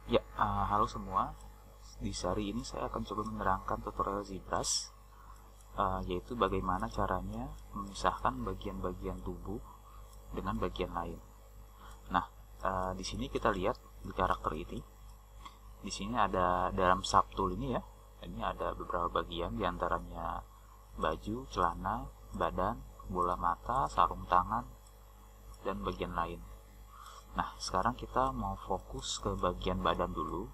Ya, halo semua. Di seri ini saya akan coba menerangkan tutorial ZBrush, yaitu bagaimana caranya memisahkan bagian-bagian tubuh dengan bagian lain. Nah, di sini kita lihat di karakter ini. Di sini ada dalam subtool ini ya. Ini ada beberapa bagian, diantaranya baju, celana, badan, bola mata, sarung tangan, dan bagian lain. Nah, sekarang kita mau fokus ke bagian badan dulu.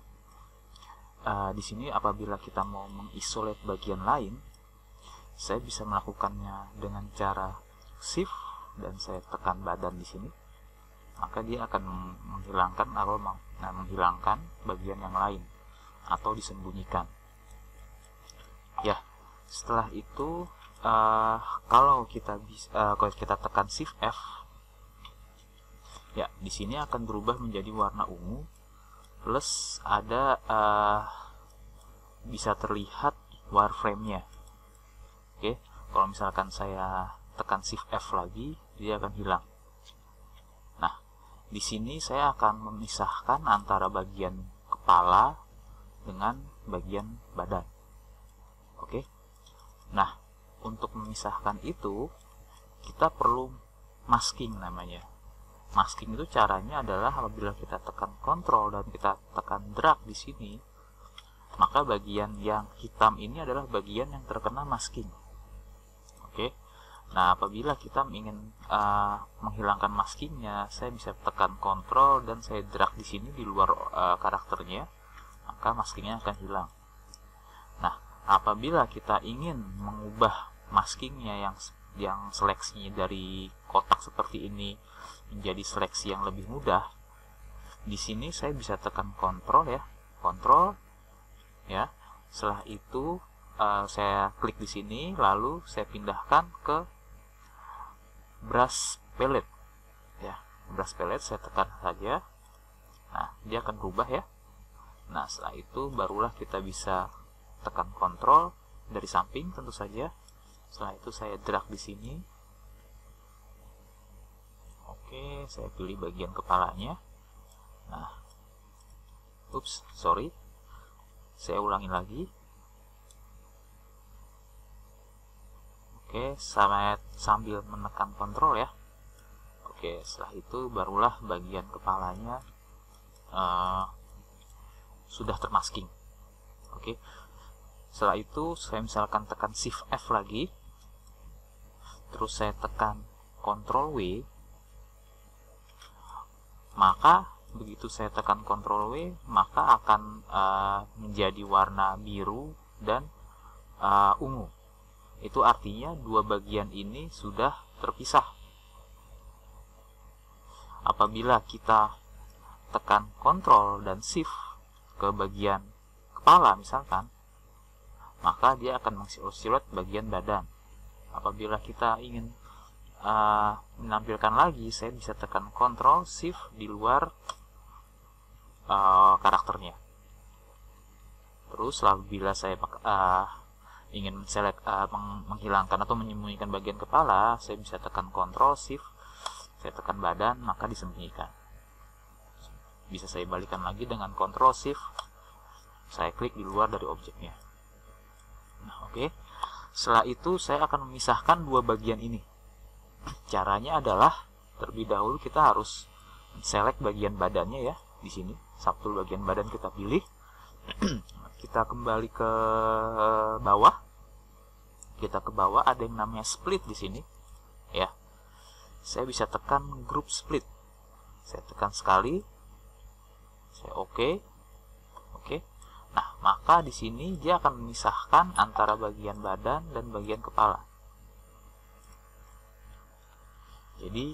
Di sini apabila kita mau mengisolat bagian lain, saya bisa melakukannya dengan cara shift dan saya tekan badan di sini, maka dia akan menghilangkan atau menghilangkan bagian yang lain atau disembunyikan. Ya, setelah itu kalau kita tekan shift F, ya di sini akan berubah menjadi warna ungu plus ada bisa terlihat wireframe-nya. Oke, kalau misalkan saya tekan shift F lagi, dia akan hilang. Nah, di sini saya akan memisahkan antara bagian kepala dengan bagian badan. Oke. Nah, untuk memisahkan itu kita perlu masking namanya. Masking itu caranya adalah apabila kita tekan Ctrl dan kita tekan drag di sini, maka bagian yang hitam ini adalah bagian yang terkena masking. Oke. Nah, apabila kita ingin menghilangkan maskingnya, saya bisa tekan Ctrl dan saya drag di sini di luar karakternya, maka maskingnya akan hilang. Nah, apabila kita ingin mengubah maskingnya yang seleksinya dari kotak seperti ini menjadi seleksi yang lebih mudah, di sini saya bisa tekan Ctrl ya, Ctrl ya. Setelah itu saya klik di sini, lalu saya pindahkan ke brush palette ya. Brush palette saya tekan saja. Nah, dia akan berubah ya. Nah, setelah itu barulah kita bisa tekan Ctrl dari samping tentu saja. Setelah itu saya drag di sini. Oke, saya pilih bagian kepalanya. Nah, sorry. Saya ulangi lagi. Oke, sambil menekan Ctrl ya. Oke, setelah itu barulah bagian kepalanya sudah termasking. Oke. Setelah itu saya misalkan tekan shift F lagi, terus saya tekan Ctrl W, maka begitu saya tekan Ctrl W, maka akan menjadi warna biru dan ungu. Itu artinya dua bagian ini sudah terpisah. Apabila kita tekan Ctrl dan Shift ke bagian kepala misalkan, maka dia akan mengisolat bagian badan. Apabila kita ingin menampilkan lagi, saya bisa tekan Ctrl Shift di luar karakternya. Terus apabila saya ingin menghilangkan atau menyembunyikan bagian kepala, saya bisa tekan Ctrl Shift, saya tekan badan, maka disembunyikan. Bisa saya balikan lagi dengan Ctrl Shift, saya klik di luar dari objeknya. Nah, oke. Setelah itu saya akan memisahkan dua bagian ini. Caranya adalah terlebih dahulu kita harus select bagian badannya ya, di sini. Subtool bagian badan kita pilih. Kita kembali ke bawah. Kita ke bawah, ada yang namanya split di sini. Ya. Saya bisa tekan group split. Saya tekan sekali. Saya oke. Oke. Nah, maka di sini dia akan memisahkan antara bagian badan dan bagian kepala. Jadi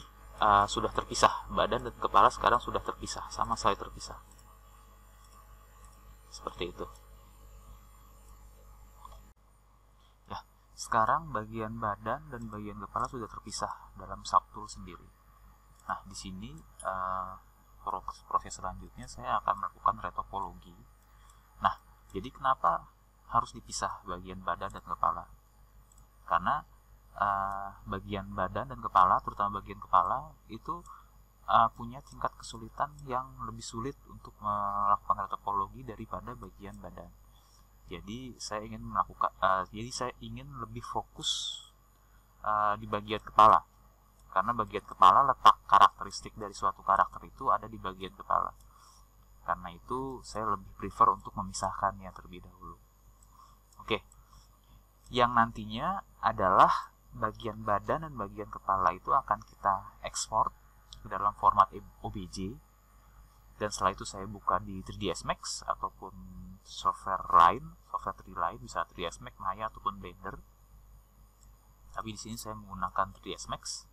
sudah terpisah, badan dan kepala sekarang sudah terpisah, sama sekali terpisah. Seperti itu. Ya, sekarang bagian badan dan bagian kepala sudah terpisah dalam subtool sendiri. Nah, di sini proses selanjutnya saya akan melakukan retopologi. Nah, jadi kenapa harus dipisah bagian badan dan kepala? Karena bagian badan dan kepala, terutama bagian kepala itu punya tingkat kesulitan yang lebih sulit untuk melakukan retopologi daripada bagian badan. Jadi saya ingin lebih fokus di bagian kepala, karena bagian kepala, letak karakteristik dari suatu karakter itu ada di bagian kepala. Karena itu saya lebih prefer untuk memisahkannya terlebih dahulu. Oke, yang nantinya adalah bagian badan dan bagian kepala itu akan kita ekspor ke dalam format OBJ, dan setelah itu saya buka di 3ds Max ataupun software 3D lain, bisa 3ds Max, Maya ataupun Blender. Tapi di sini saya menggunakan 3ds Max.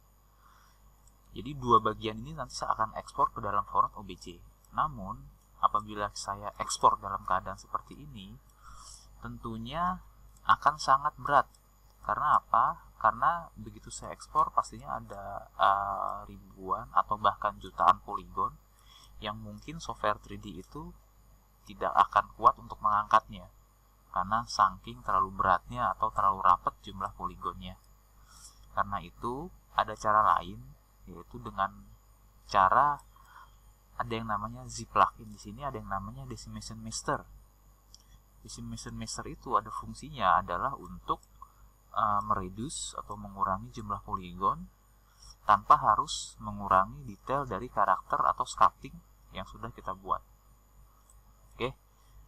Jadi dua bagian ini nanti saya akan ekspor ke dalam format OBJ. Namun apabila saya ekspor dalam keadaan seperti ini, tentunya akan sangat berat. Karena apa? Karena begitu saya ekspor pastinya ada ribuan atau bahkan jutaan poligon yang mungkin software 3D itu tidak akan kuat untuk mengangkatnya, karena saking terlalu beratnya atau terlalu rapat jumlah poligonnya. Karena itu ada cara lain, yaitu dengan cara ada yang namanya Z-plugin. Di sini ada yang namanya Decimation Master. Decimation Master itu ada fungsinya adalah untuk mereduce atau mengurangi jumlah poligon tanpa harus mengurangi detail dari karakter atau sculpting yang sudah kita buat. Oke,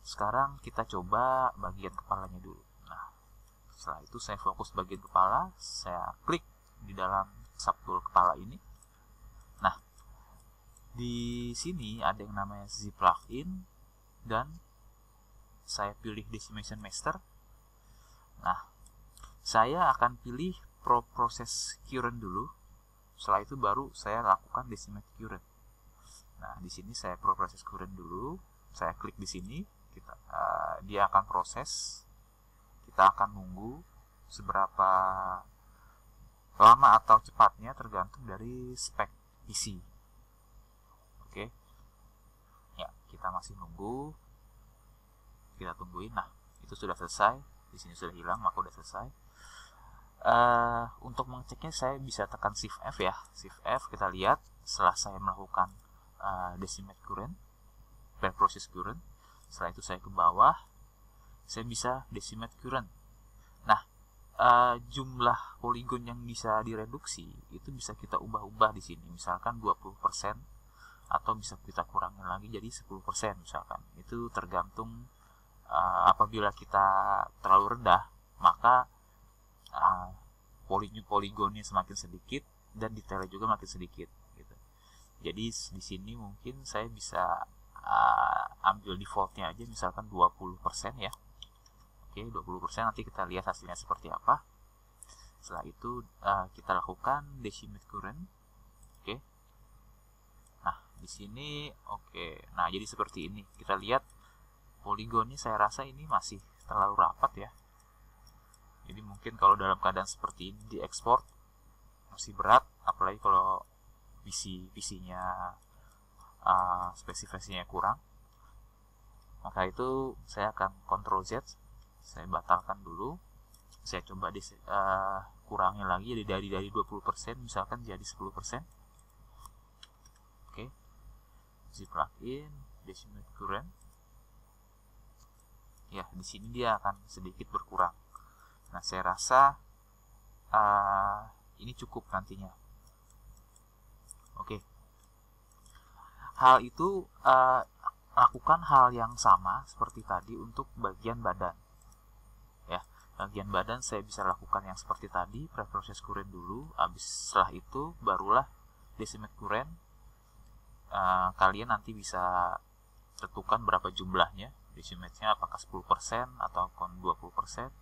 sekarang kita coba bagian kepalanya dulu. Nah, setelah itu saya fokus bagian kepala, saya klik di dalam subtool kepala ini. Nah, di sini ada yang namanya Z-plugin dan saya pilih Decimation Master. Nah, saya akan pilih Process Current dulu. Setelah itu baru saya lakukan Decimate Current. Nah, di sini saya Process Current dulu. Saya klik di sini, dia akan proses. Kita akan nunggu seberapa lama atau cepatnya tergantung dari spek PC. Oke. Ya, kita masih nunggu. Kita tungguin. Nah, itu sudah selesai. Di sini sudah hilang, maka sudah selesai. Untuk mengeceknya saya bisa tekan Shift F ya. Shift F, kita lihat setelah saya melakukan Decimate Current, Process Current. Setelah itu saya ke bawah, saya bisa Decimate Current. Nah, jumlah poligon yang bisa direduksi itu bisa kita ubah-ubah di sini. Misalkan 20% atau bisa kita kurangin lagi jadi 10% misalkan. Itu tergantung apabila kita terlalu rendah, maka poligonnya semakin sedikit dan detailnya juga makin sedikit gitu. Jadi di sini mungkin saya bisa ambil defaultnya aja, misalkan 20% ya. Oke, 20%, nanti kita lihat hasilnya seperti apa. Setelah itu kita lakukan Decimate Current. Oke. Nah, di sini oke. Nah, jadi seperti ini. Kita lihat poligonnya, saya rasa ini masih terlalu rapat ya. Jadi mungkin kalau dalam keadaan seperti ini diekspor masih berat, apalagi kalau PC-nya spesifikasinya kurang. Maka itu saya akan Ctrl Z, saya batalkan dulu. Saya coba kurangi lagi dari 20% misalkan jadi 10%. Oke. Z-plugin, Decimate Current. Ya, di sini dia akan sedikit berkurang. Nah, saya rasa ini cukup nantinya. Oke. Hal itu lakukan hal yang sama seperti tadi untuk bagian badan. Ya, bagian badan saya bisa lakukan yang seperti tadi, Process Current dulu. Setelah itu barulah Decimate Current. Kalian nanti bisa tentukan berapa jumlahnya. Decimate-nya apakah 10% atau 20%.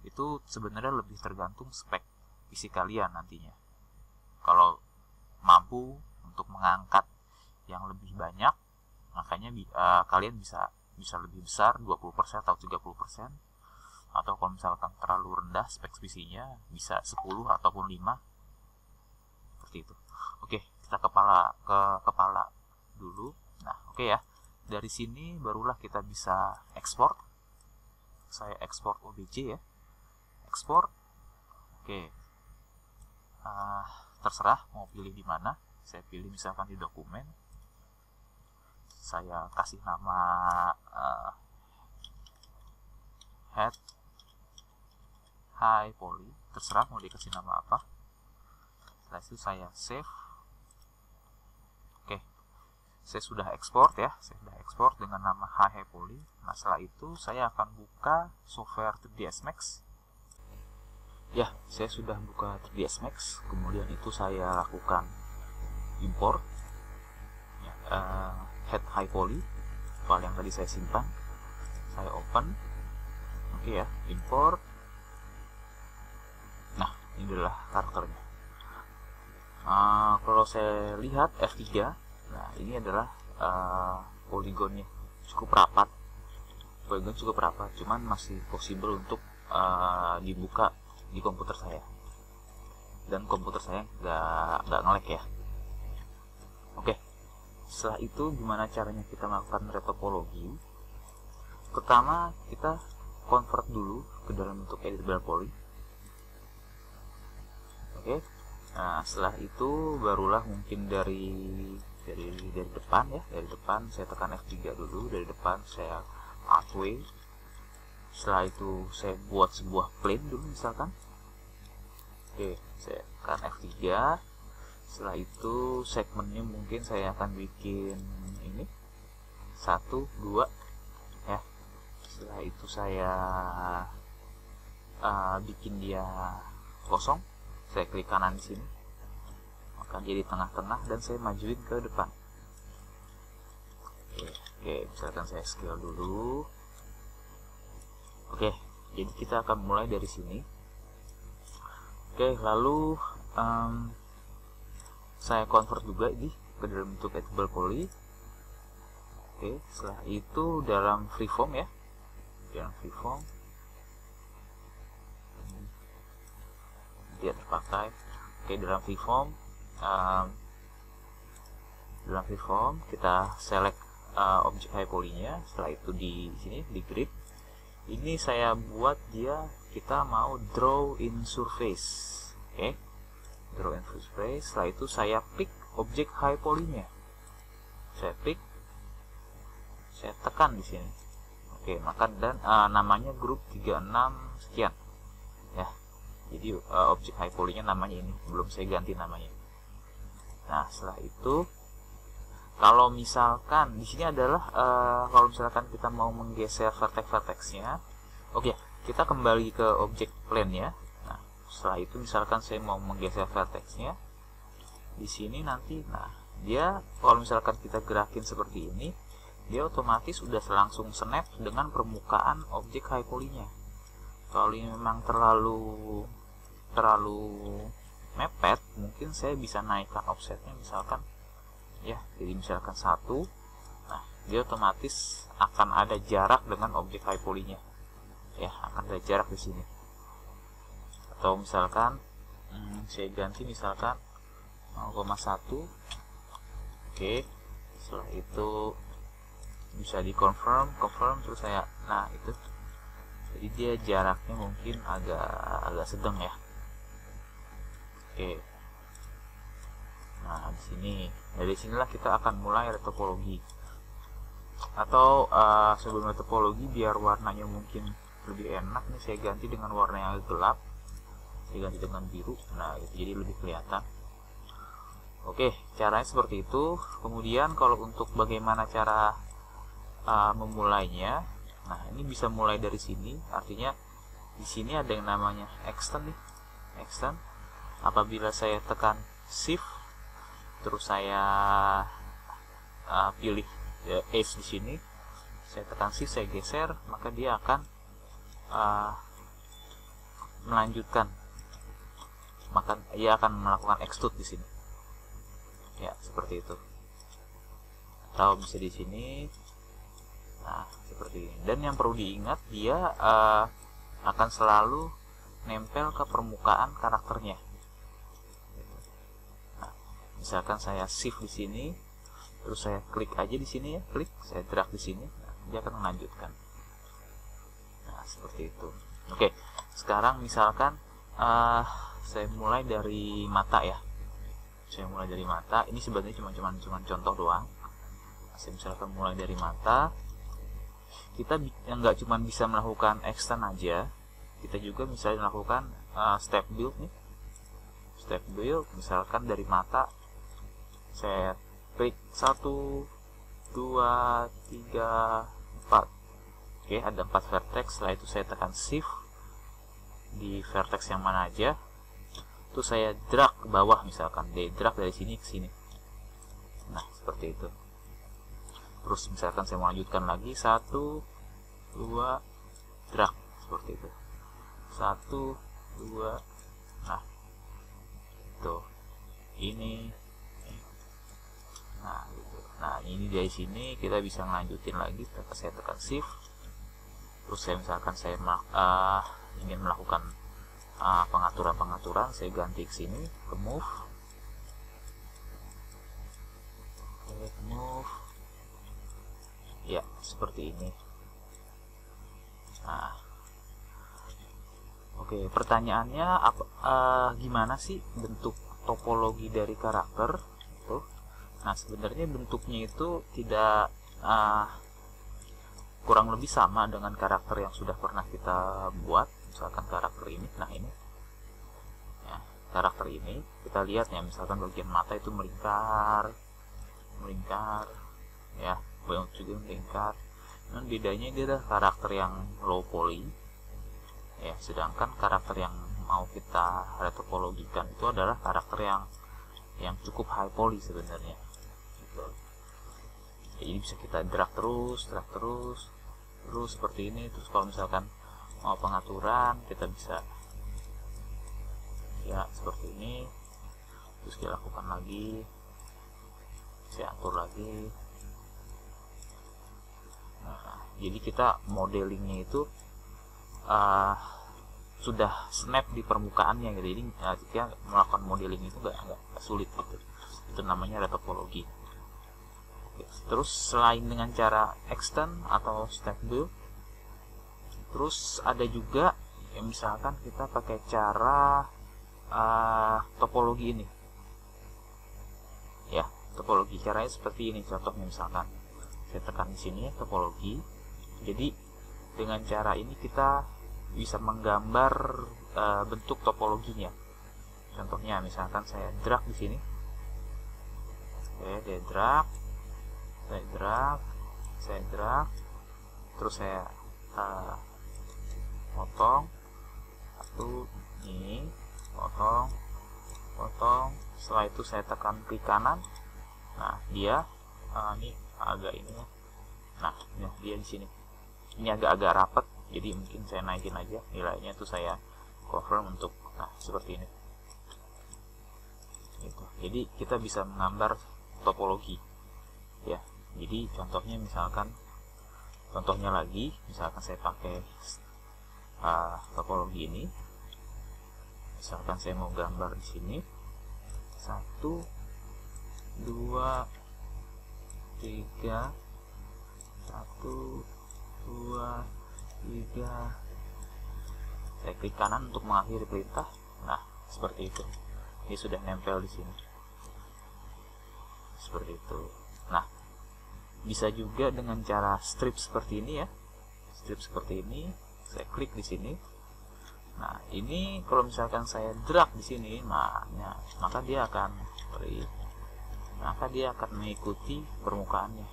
Itu sebenarnya lebih tergantung spek PC kalian nantinya. Kalau mampu untuk mengangkat yang lebih banyak, makanya kalian bisa lebih besar, 20% atau 30%. Atau kalau misalkan terlalu rendah spek PC-nya, bisa 10 ataupun 5. Seperti itu. Oke, kita ke kepala dulu. Nah, oke ya. Dari sini barulah kita bisa ekspor. Saya ekspor OBJ ya. Ekspor. Oke. Terserah mau pilih di mana. Saya pilih misalkan di dokumen, saya kasih nama head high poly, terserah mau dikasih nama apa. Setelah itu saya save. Oke, saya sudah ekspor ya, saya sudah ekspor dengan nama high poly. Nah, setelah itu saya akan buka software 3ds Max. Ya, saya sudah buka 3ds Max. Kemudian itu saya lakukan import ya, head high poly, file yang tadi saya simpan. Saya open. Oke ya, import. Nah, ini adalah karakternya. Kalau saya lihat F3, nah ini adalah poligonnya cukup rapat. Poligon cukup rapat, cuman masih possible untuk dibuka di komputer saya. Dan komputer saya nggak nge-lag ya. Oke, setelah itu gimana caranya kita melakukan retopologi? Pertama, kita convert dulu ke dalam bentuk editable poly. Oke. Nah, setelah itu barulah mungkin dari depan ya, dari depan saya tekan F3 dulu, dari depan saya pathway. Setelah itu saya buat sebuah plane dulu misalkan. Oke, saya tekan F3. Setelah itu segmennya mungkin saya akan bikin ini 1, 2 ya. Setelah itu saya bikin dia kosong. Saya klik kanan di sini, maka dia di tengah-tengah dan saya majuin ke depan. Oke, misalkan saya scale dulu. Oke, jadi kita akan mulai dari sini. Oke, lalu saya convert juga ini ke dalam bentuk editable poly. Oke, setelah itu dalam freeform ya, dalam freeform dia terpakai. Oke, dalam freeform kita select objek high poly-nya. Setelah itu di sini di grid ini saya buat dia, kita mau draw in surface. Oke, draw in surface. Setelah itu saya pick objek high poly-nya, saya pick, saya tekan di sini. Oke, maka dan namanya grup 36 sekian ya. Jadi objek high poly-nya namanya ini, belum saya ganti namanya. Nah, setelah itu kalau misalkan di sini adalah kalau misalkan kita mau menggeser vertex-vertexnya, oke, kita kembali ke objek plane-nya. Nah, setelah itu misalkan saya mau menggeser vertexnya di sini nanti, nah dia kalau misalkan kita gerakin seperti ini, dia otomatis udah langsung snap dengan permukaan objek high poly-nya. Kalau ini memang terlalu mepet, mungkin saya bisa naikkan offsetnya misalkan ya, jadi misalkan 1. Nah, dia otomatis akan ada jarak dengan objek high poly-nya ya, akan ada jarak di sini. Atau misalkan saya ganti misalkan 0,1. Oke, setelah itu bisa di confirm terus saya, nah itu jadi dia jaraknya mungkin agak sedang ya. Oke. Nah, di sini, dari sinilah kita akan mulai retopologi. Atau sebelum retopologi, biar warnanya mungkin lebih enak nih, saya ganti dengan warna yang agak gelap. Saya ganti dengan biru. Nah, itu jadi lebih kelihatan. Oke, caranya seperti itu. Kemudian kalau untuk bagaimana cara memulainya, nah ini bisa mulai dari sini. Artinya di sini ada yang namanya extend nih, extend. Apabila saya tekan shift terus saya pilih H di sini, saya tekan shift, saya geser, maka dia akan melanjutkan, maka ia akan melakukan extrude di sini ya, seperti itu. Atau bisa di sini, nah seperti ini. Dan yang perlu diingat, dia akan selalu nempel ke permukaan karakternya. Misalkan saya shift di sini, terus saya klik aja di sini ya, klik, saya drag di sini, nah, dia akan melanjutkan. Nah, seperti itu. Oke, sekarang misalkan saya mulai dari mata ya. Saya mulai dari mata. Ini sebenarnya cuma contoh doang. Saya misalkan mulai dari mata, kita nggak cuma bisa melakukan extend aja, kita juga misalnya melakukan step build nih. Step build misalkan dari mata saya klik 1, 2, 3, 4. Oke, ada 4 vertex. Setelah itu saya tekan shift di vertex yang mana aja, terus saya drag ke bawah, misalkan drag dari sini ke sini. Nah, seperti itu. Terus misalkan saya mau lanjutkan lagi, 1, 2, drag, seperti itu. 1, 2, nah tuh ini, nah gitu. Nah ini dari sini kita bisa ngelanjutin lagi. Saya tekan shift, terus saya misalkan saya ingin melakukan pengaturan, saya ganti ke sini, ke move, ya seperti ini. Nah, oke, pertanyaannya gimana sih bentuk topologi dari karakter itu? Nah, sebenarnya bentuknya itu tidak kurang lebih sama dengan karakter yang sudah pernah kita buat. Misalkan karakter ini, nah ini ya, karakter ini kita lihat ya, misalkan bagian mata itu melingkar ya, banyak juga melingkar. Dan bedanya dia adalah karakter yang low poly ya, sedangkan karakter yang mau kita retopologikan itu adalah karakter yang cukup high poly sebenarnya gitu. Ya, jadi bisa kita drag terus seperti ini. Terus kalau misalkan mau pengaturan, kita bisa ya seperti ini, terus kita lakukan lagi, saya atur lagi. Nah, jadi kita modelingnya itu sudah snap di permukaannya gitu. Jadi kita melakukan modeling itu nggak sulit gitu. Itu namanya retopologi. Terus selain dengan cara extend atau step build, terus ada juga ya, misalkan kita pakai cara topologi ini ya, topologi caranya seperti ini. Contohnya misalkan saya tekan di sini ya, topologi. Jadi dengan cara ini kita bisa menggambar bentuk topologinya. Contohnya misalkan saya drag di sini, oke, saya drag, terus saya potong satu, ini potong. Setelah itu saya tekan klik kanan. Nah dia ini agak ini ya. Nah dia di sini. Ini agak-agak rapat, jadi mungkin saya naikin aja nilainya, itu saya confirm untuk seperti ini. Gitu. Jadi kita bisa menggambar topologi ya. Jadi contohnya misalkan saya pakai topologi ini. Misalkan saya mau gambar di sini 1, 2, 3, 1, 2, 3. Saya klik kanan untuk mengakhiri perintah. Nah, seperti itu. Ini sudah nempel di sini. Seperti itu. Nah, bisa juga dengan cara strip seperti ini ya. Strip seperti ini, saya klik di sini. Nah, ini kalau misalkan saya drag di sini, maka dia akan mengikuti permukaannya.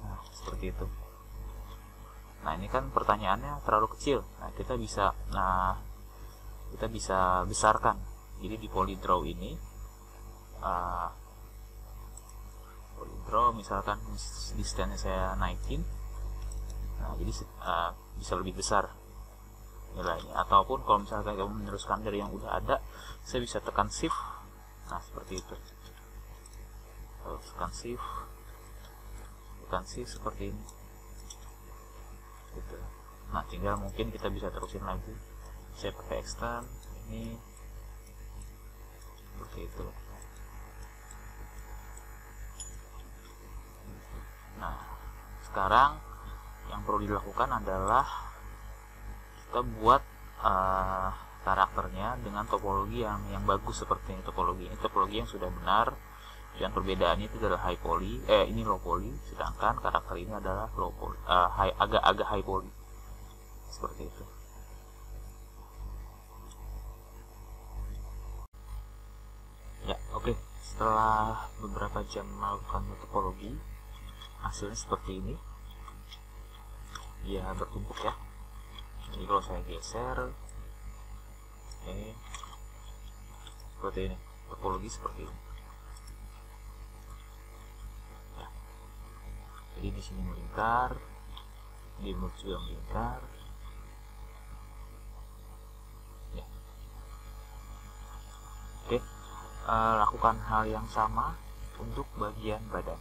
Nah, seperti itu. Nah, ini kan pertanyaannya terlalu kecil. Nah, kita bisa besarkan. Jadi di polydraw ini, polydraw misalkan distance saya naikin, nah jadi bisa lebih besar nilainya. Ataupun kalau misalkan kamu meneruskan dari yang udah ada, saya bisa tekan shift. Nah, seperti itu. Tekan shift seperti ini. Gitu. Nah, tinggal mungkin kita bisa terusin lagi. Saya pakai extend ini seperti itu. Nah, sekarang yang perlu dilakukan adalah kita buat karakternya dengan topologi yang bagus seperti ini. Topologi yang sudah benar. Dan perbedaannya itu adalah high poly, ini low poly, sedangkan karakter ini adalah low poly, agak high poly, seperti itu. Ya, oke. Setelah beberapa jam melakukan topologi, hasilnya seperti ini. Dia bertumpuk ya. Jadi kalau saya geser, seperti ini, topologi seperti ini. Ya. Jadi di sini melingkar, di merge juga melingkar. Ya. Oke. Lakukan hal yang sama untuk bagian badan.